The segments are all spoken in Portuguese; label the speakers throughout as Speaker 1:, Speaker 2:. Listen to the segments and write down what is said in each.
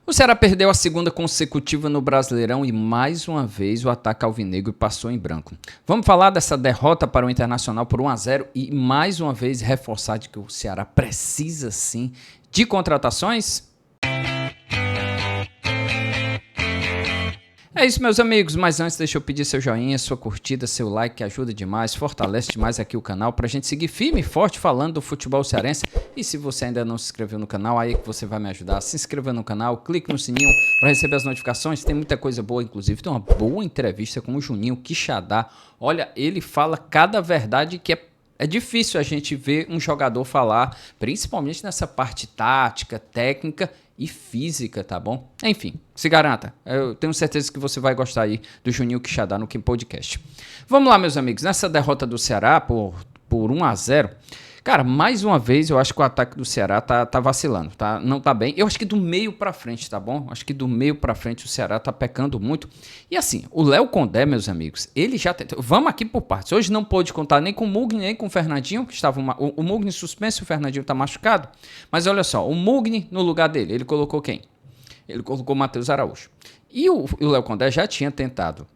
Speaker 1: O Ceará perdeu a segunda consecutiva no Brasileirão e mais uma vez o ataque alvinegro passou em branco. Vamos falar dessa derrota para o Internacional por 1-0 e mais uma vez reforçar de que o Ceará precisa sim de contratações? É isso, meus amigos, mas antes deixa eu pedir seu joinha, sua curtida, seu like, que ajuda demais, fortalece demais aqui o canal pra gente seguir firme e forte falando do futebol cearense. E se você ainda não se inscreveu no canal, aí é que você vai me ajudar. Se inscreva no canal, clique no sininho para receber as notificações, tem muita coisa boa, inclusive tem uma boa entrevista com o Juninho Quixadá. Olha, ele fala cada verdade que é difícil a gente ver um jogador falar, principalmente nessa parte tática, técnica e física, tá bom? Enfim, se garanta. Eu tenho certeza que você vai gostar aí do Juninho Quixadá no Kim Podcast. Vamos lá, meus amigos. Nessa derrota do Ceará por 1-0, cara, mais uma vez eu acho que o ataque do Ceará tá vacilando, tá? Não tá bem. Eu acho que do meio pra frente, tá bom? Acho que do meio pra frente o Ceará tá pecando muito. E assim, o Léo Condé, meus amigos, ele já tentou. Vamos aqui por partes. Hoje não pôde contar nem com o Mugni, nem com o Fernandinho, que estava o Mugni suspenso e o Fernandinho tá machucado. Mas olha só, o Mugni no lugar dele, ele colocou quem? Ele colocou o Matheus Araújo. E o Léo Condé já tinha tentado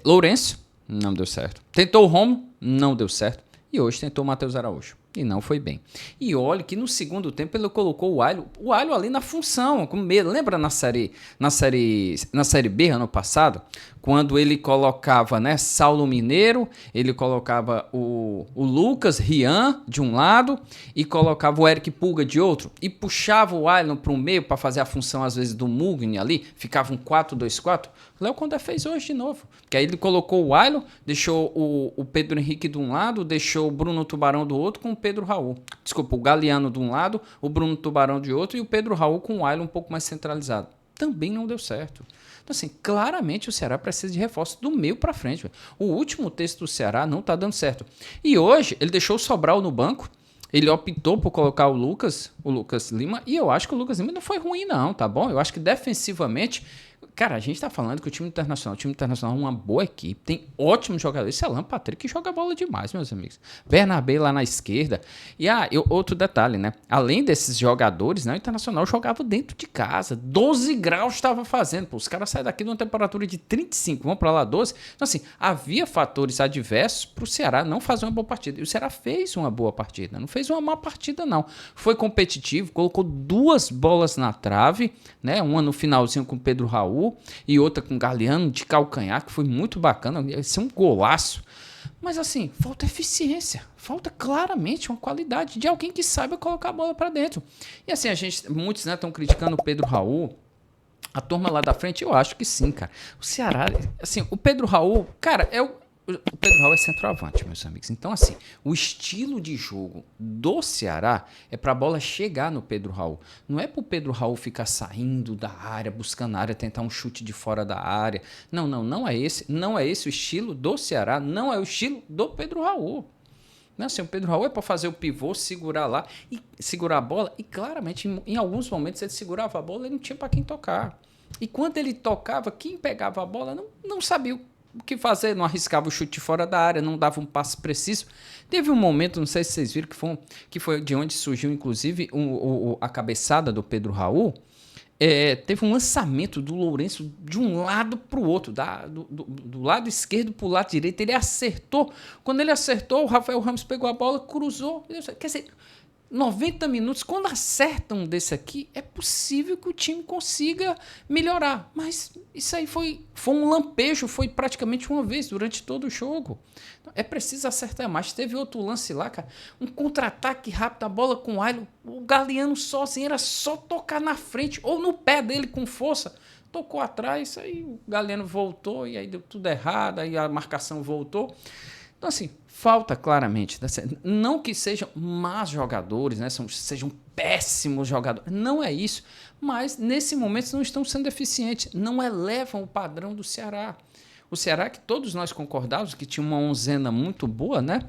Speaker 1: Lourenço, não deu certo. Tentou o Romo, não deu certo. E hoje tentou o Matheus Araújo. E não foi bem. E olha que no segundo tempo ele colocou o Alho ali na função. Lembra na série B ano passado? Quando ele colocava, né, Saulo Mineiro, ele colocava o Lucas Rian de um lado e colocava o Eric Pulga de outro. E puxava o Alho para o meio para fazer a função, às vezes, do Mugni ali. Ficava um 4-2-4. O Léo Condé fez hoje de novo. Que aí ele colocou o Alho, deixou o Pedro Henrique de um lado, deixou o Bruno Tubarão do outro com o Pedro Raul. Desculpa, o Galeano de um lado, o Bruno Tubarão de outro e o Pedro Raul com o Alho um pouco mais centralizado. Também não deu certo. Então, assim, claramente o Ceará precisa de reforço do meio para frente. Véio. O último texto do Ceará não tá dando certo. E hoje ele deixou o Sobral no banco. Ele optou por colocar o Lucas Lima. E eu acho que o Lucas Lima não foi ruim, não, tá bom? Eu acho que defensivamente. Cara, a gente tá falando que o time internacional é uma boa equipe, tem ótimos jogadores. Esse Alan Patrick joga bola demais, meus amigos. Bernabé lá na esquerda. E outro detalhe, né? Além desses jogadores, né, o Internacional jogava dentro de casa. 12 graus estava fazendo. Pô, os caras saem daqui de uma temperatura de 35, vão para lá 12. Então, assim, havia fatores adversos para o Ceará não fazer uma boa partida. E o Ceará fez uma boa partida, não fez uma má partida, não. Foi competitivo, colocou 2 bolas na trave, né? Uma no finalzinho com o Pedro Raul e outra com o Galeano de calcanhar, que foi muito bacana, esse é um golaço. Mas assim, falta eficiência, falta claramente uma qualidade de alguém que saiba colocar a bola para dentro. E assim, muitos estão criticando o Pedro Raul, a turma lá da frente, eu acho que sim, cara. O Ceará, assim, o Pedro Raul, cara, o Pedro Raul é centroavante, meus amigos. Então, assim, o estilo de jogo do Ceará é para a bola chegar no Pedro Raul. Não é para o Pedro Raul ficar saindo da área, buscando a área, tentar um chute de fora da área. Não é esse. Não é esse o estilo do Ceará. Não é o estilo do Pedro Raul. Não, assim, o Pedro Raul é para fazer o pivô, segurar lá e segurar a bola. E claramente, em alguns momentos, ele segurava a bola e não tinha para quem tocar. E quando ele tocava, quem pegava a bola não sabia o que fazer, não arriscava o chute fora da área, não dava um passe preciso. Teve um momento, não sei se vocês viram, que foi de onde surgiu, inclusive, a cabeçada do Pedro Raul. Teve um lançamento do Lourenço de um lado para o outro, do lado esquerdo para o lado direito. Ele acertou. Quando ele acertou, o Rafael Ramos pegou a bola, cruzou. Quer dizer, 90 minutos, quando acertam desse aqui, é possível que o time consiga melhorar. Mas isso aí foi um lampejo, foi praticamente uma vez durante todo o jogo. É preciso acertar mais. Teve outro lance lá, cara, um contra-ataque rápido, a bola com o Alho, o Galeano sozinho, era só tocar na frente, ou no pé dele com força. Tocou atrás, aí o Galeano voltou, e aí deu tudo errado, aí a marcação voltou. Então, assim, falta claramente, não que sejam más jogadores, né, sejam péssimos jogadores, não é isso, mas nesse momento não estão sendo eficientes, não elevam o padrão do Ceará. O Ceará, que todos nós concordávamos que tinha uma onzena muito boa, né?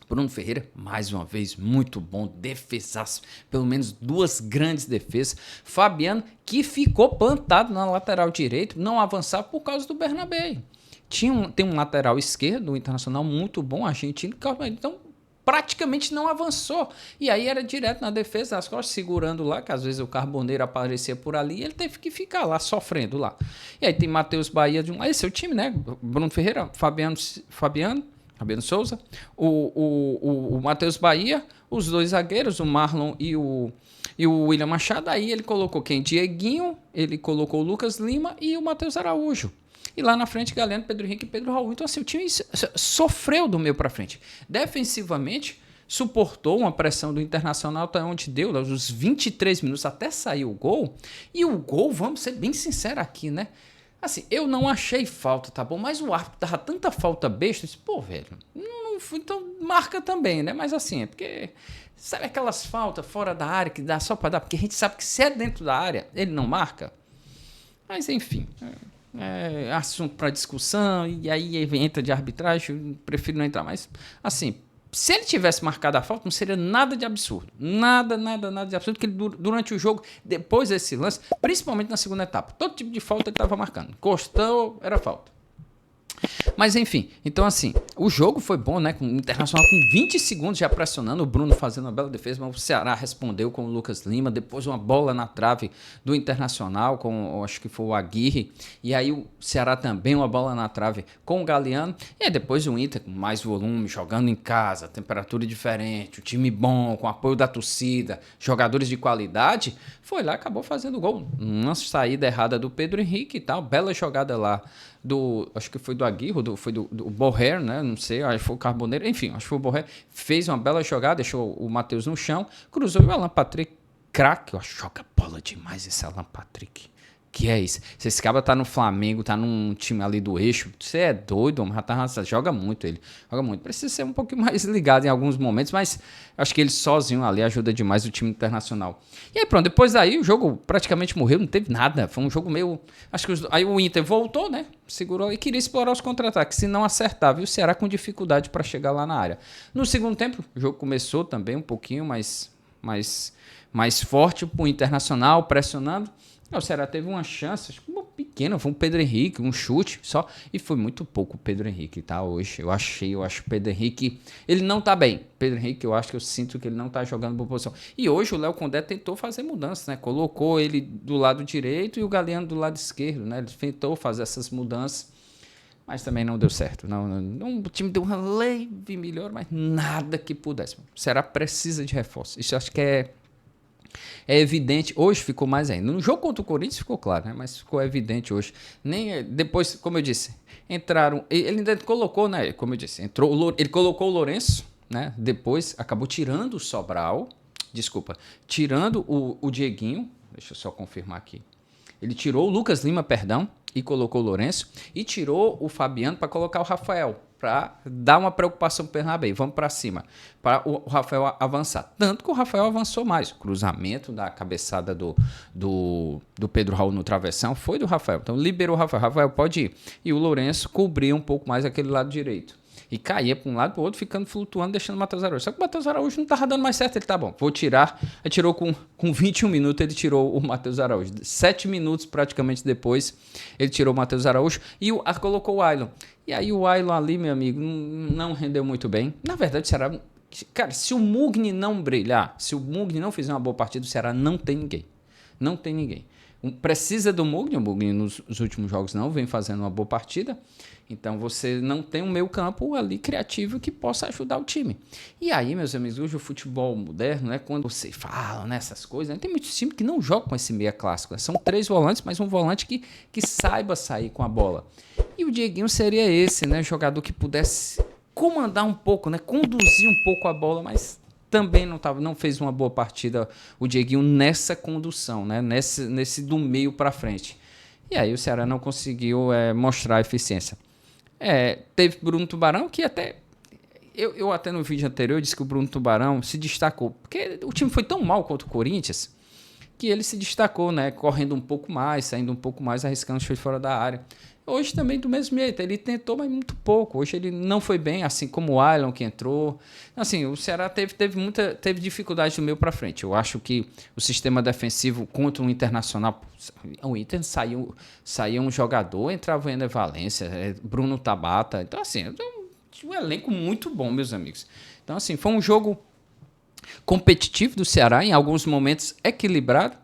Speaker 1: Bruno Ferreira, mais uma vez, muito bom, defesaço, pelo menos 2 grandes defesas. Fabiano, que ficou plantado na lateral direito, não avançava por causa do Bernabé. Tem um lateral esquerdo, o Internacional, muito bom, argentino. Então, praticamente não avançou. E aí era direto na defesa, nas costas, segurando lá, que às vezes o Carboneiro aparecia por ali e ele teve que ficar lá, sofrendo lá. E aí tem Matheus Bahia de um lado, esse é o time, né? Bruno Ferreira, Fabiano Souza, o Matheus Bahia, os dois zagueiros, o Marlon e o William Machado. Aí ele colocou quem? Dieguinho, ele colocou o Lucas Lima e o Matheus Araújo. E lá na frente, Galeno, Pedro Henrique e Pedro Raul. Então, assim, o time sofreu do meio para frente. Defensivamente, suportou uma pressão do Internacional até onde deu, os 23 minutos até sair o gol. E o gol, vamos ser bem sinceros aqui, né? Assim, eu não achei falta, tá bom? Mas o árbitro dava tanta falta besta, eu disse, pô, velho, não fui, então marca também, né? Mas assim, é porque, sabe aquelas faltas fora da área que dá só para dar? Porque a gente sabe que se é dentro da área, ele não marca. Mas enfim, é assunto para discussão, e aí entra de arbitragem, eu prefiro não entrar. Mas, assim, se ele tivesse marcado a falta, não seria nada de absurdo. Nada de absurdo, porque ele, durante o jogo, depois desse lance, principalmente na segunda etapa, todo tipo de falta ele estava marcando. Encostou, era falta. Mas enfim, então assim, o jogo foi bom, né? Com o Internacional com 20 segundos já pressionando, o Bruno fazendo uma bela defesa, mas o Ceará respondeu com o Lucas Lima, depois uma bola na trave do Internacional, com acho que foi o Aguirre, e aí o Ceará também uma bola na trave com o Galeano, e aí depois o Inter com mais volume, jogando em casa, temperatura diferente, o time bom, com apoio da torcida, jogadores de qualidade, foi lá e acabou fazendo gol. Uma saída errada do Pedro Henrique e tal, bela jogada lá acho que foi do Aguirre, foi do Borré, né? Não sei, acho que foi o Carboneiro, enfim, acho que foi o Borré, fez uma bela jogada, deixou o Matheus no chão, cruzou e o Alan Patrick, craque, eu acho, joga bola demais esse Alan Patrick. Que é isso? Se esse cara tá no Flamengo, tá num time ali do eixo, você é doido, joga muito ele. Joga muito. Precisa ser um pouquinho mais ligado em alguns momentos, mas acho que ele sozinho ali ajuda demais o time Internacional. E aí pronto, depois daí o jogo praticamente morreu, não teve nada. Foi um jogo meio... Acho que aí o Inter voltou, né? Segurou e queria explorar os contra-ataques, se não acertava. E o Ceará com dificuldade para chegar lá na área. No segundo tempo, o jogo começou também um pouquinho mais forte pro Internacional, pressionando. O Ceará teve uma chance, acho que uma pequena, foi um Pedro Henrique, um chute só, e foi muito pouco o Pedro Henrique, tá? Hoje, eu acho o Pedro Henrique, ele não tá bem. Pedro Henrique, eu sinto que ele não tá jogando boa posição. E hoje o Léo Condé tentou fazer mudanças, né? Colocou ele do lado direito e o Galeano do lado esquerdo, né? Ele tentou fazer essas mudanças, mas também não deu certo. Não, o time deu uma leve melhor, mas nada que pudesse. O Ceará precisa de reforço. Isso eu acho que é evidente, hoje ficou mais ainda. No jogo contra o Corinthians ficou claro, né? Mas ficou evidente hoje. Nem depois, como eu disse, entraram. Ele ainda colocou, né? Como eu disse, ele colocou o Lourenço, né? Depois acabou tirando o Sobral. Desculpa, tirando o Dieguinho. Deixa eu só confirmar aqui. Ele tirou o Lucas Lima, perdão, e colocou o Lourenço. E tirou o Fabiano para colocar o Rafael, para dar uma preocupação para o Bernabé. Vamos para cima, para o Rafael avançar. Tanto que o Rafael avançou mais. O cruzamento da cabeçada do Pedro Raul no travessão foi do Rafael. Então liberou o Rafael. Rafael pode ir. E o Lourenço cobria um pouco mais aquele lado direito. E caía para um lado para o outro, ficando flutuando, deixando o Matheus Araújo. Só que o Matheus Araújo não estava dando mais certo. Ele tá bom, vou tirar. Ele tirou com 21 minutos, ele tirou o Matheus Araújo. 7 minutos praticamente depois, ele tirou o Matheus Araújo e colocou o Ailon. E aí o Ailon ali, meu amigo, não rendeu muito bem. Na verdade, o Ceará... Cara, se o Mugni não brilhar, se o Mugni não fizer uma boa partida, o Ceará não tem ninguém. Não tem ninguém. Precisa do Mugni. O Mugni nos últimos jogos não vem fazendo uma boa partida. Então você não tem um meio campo ali criativo que possa ajudar o time. E aí, meus amigos, hoje o futebol moderno, né, quando você fala nessas coisas, né, tem muitos times que não jogam com esse meia clássico. Né? São 3 volantes, mas um volante que saiba sair com a bola. E o Dieguinho seria esse, né, jogador que pudesse comandar um pouco, né, conduzir um pouco a bola, mas também não fez uma boa partida o Dieguinho nessa condução, né, nesse do meio para frente. E aí o Ceará não conseguiu mostrar a eficiência. Teve Bruno Tubarão, que até... Eu até no vídeo anterior disse que o Bruno Tubarão se destacou, porque o time foi tão mal contra o Corinthians que ele se destacou, né? Correndo um pouco mais, saindo um pouco mais, arriscando chute fora da área. Hoje também do mesmo jeito, ele tentou, mas muito pouco. Hoje ele não foi bem, assim como o Ailon que entrou. Assim, o Ceará teve dificuldade do meio para frente. Eu acho que o sistema defensivo contra o Internacional, o Inter saía um jogador, entrava o Ener Valencia, Bruno Tabata. Então, assim, um elenco muito bom, meus amigos. Então, assim, foi um jogo competitivo do Ceará, em alguns momentos equilibrado.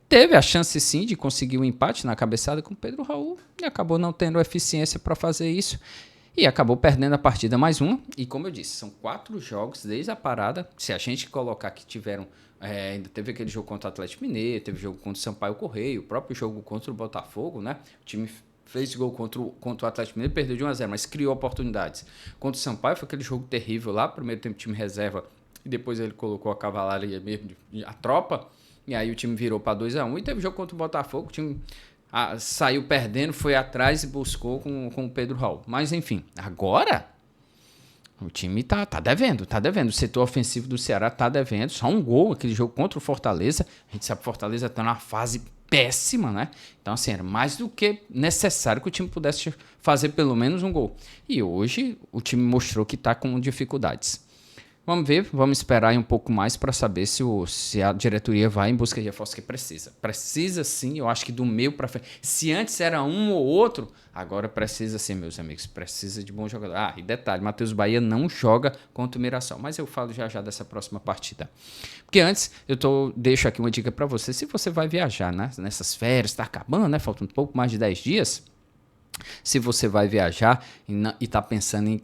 Speaker 1: Teve a chance, sim, de conseguir um empate na cabeçada com o Pedro Raul e acabou não tendo eficiência para fazer isso. E acabou perdendo a partida mais uma. E como eu disse, são 4 jogos desde a parada. Se a gente colocar que tiveram... ainda teve aquele jogo contra o Atlético Mineiro, teve jogo contra o Sampaio Correia, o próprio jogo contra o Botafogo, né? O time fez gol contra o Atlético Mineiro, perdeu de 1-0, mas criou oportunidades. Contra o Sampaio foi aquele jogo terrível lá, primeiro tempo time reserva, e depois ele colocou a cavalaria mesmo, a tropa, e aí o time virou para 2-1. E teve jogo contra o Botafogo, o time... saiu perdendo, foi atrás e buscou com o Pedro Raul. Mas enfim, agora o time tá devendo. O setor ofensivo do Ceará tá devendo. Só um gol, aquele jogo contra o Fortaleza. A gente sabe que o Fortaleza tá numa fase péssima, né? Então, assim, era mais do que necessário que o time pudesse fazer pelo menos um gol. E hoje o time mostrou que tá com dificuldades. Vamos ver, vamos esperar aí um pouco mais para saber se a diretoria vai em busca de reforço que precisa. Precisa sim, eu acho que do meio para frente. Se antes era um ou outro, agora precisa sim, meus amigos. Precisa de bom jogador. E detalhe, Matheus Bahia não joga contra o Mirassol, mas eu falo já dessa próxima partida. Porque antes, deixo aqui uma dica para você. Se você vai viajar, né, nessas férias, está acabando, né, falta um pouco mais de 10 dias... Se você vai viajar e está pensando em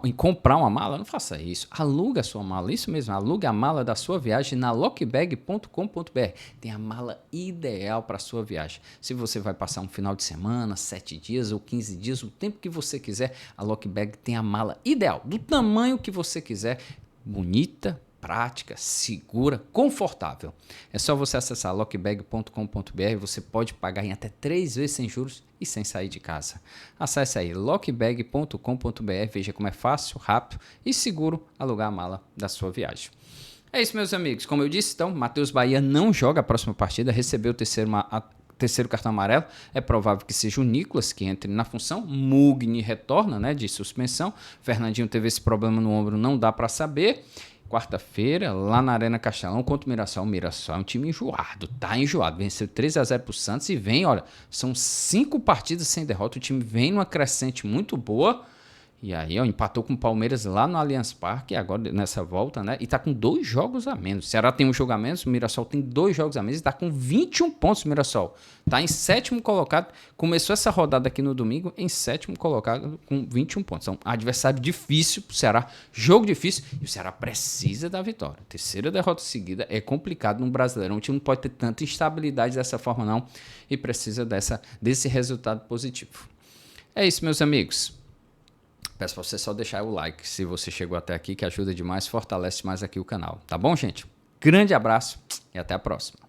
Speaker 1: em comprar uma mala, não faça isso. Aluga a sua mala, isso mesmo, aluga a mala da sua viagem na lockbag.com.br. Tem a mala ideal para a sua viagem. Se você vai passar um final de semana, 7 dias ou 15 dias, o tempo que você quiser, a Lockbag tem a mala ideal, do tamanho que você quiser, bonita, prática, segura, confortável. É só você acessar lockbag.com.br, você pode pagar em até 3 vezes sem juros e sem sair de casa. Acesse aí lockbag.com.br, veja como é fácil, rápido e seguro alugar a mala da sua viagem. É isso, meus amigos. Como eu disse, então, Matheus Bahia não joga a próxima partida, recebeu o terceiro cartão amarelo, é provável que seja o Nicolas que entre na função. Mugni retorna, né, de suspensão. Fernandinho teve esse problema no ombro, não dá para saber. Quarta-feira, lá na Arena Castelão, contra o Mirassol. O Mirassol é um time enjoado, tá enjoado. Venceu 3-0 pro Santos e vem, olha, são 5 partidas sem derrota. O time vem numa crescente muito boa. E aí, ó, empatou com o Palmeiras lá no Allianz Parque, agora nessa volta, né? E tá com 2 jogos a menos. O Ceará tem um jogo a menos, o Mirassol tem 2 jogos a menos e tá com 21 pontos o Mirassol. Tá em 7º colocado. Começou essa rodada aqui no domingo em 7º colocado com 21 pontos. Então, adversário difícil pro Ceará, jogo difícil. E o Ceará precisa da vitória. Terceira derrota seguida é complicado no Brasileirão. O time não pode ter tanta instabilidade dessa forma, não. E precisa desse resultado positivo. É isso, meus amigos. Peço para você só deixar o like se você chegou até aqui, que ajuda demais, fortalece mais aqui o canal. Tá bom, gente? Grande abraço e até a próxima.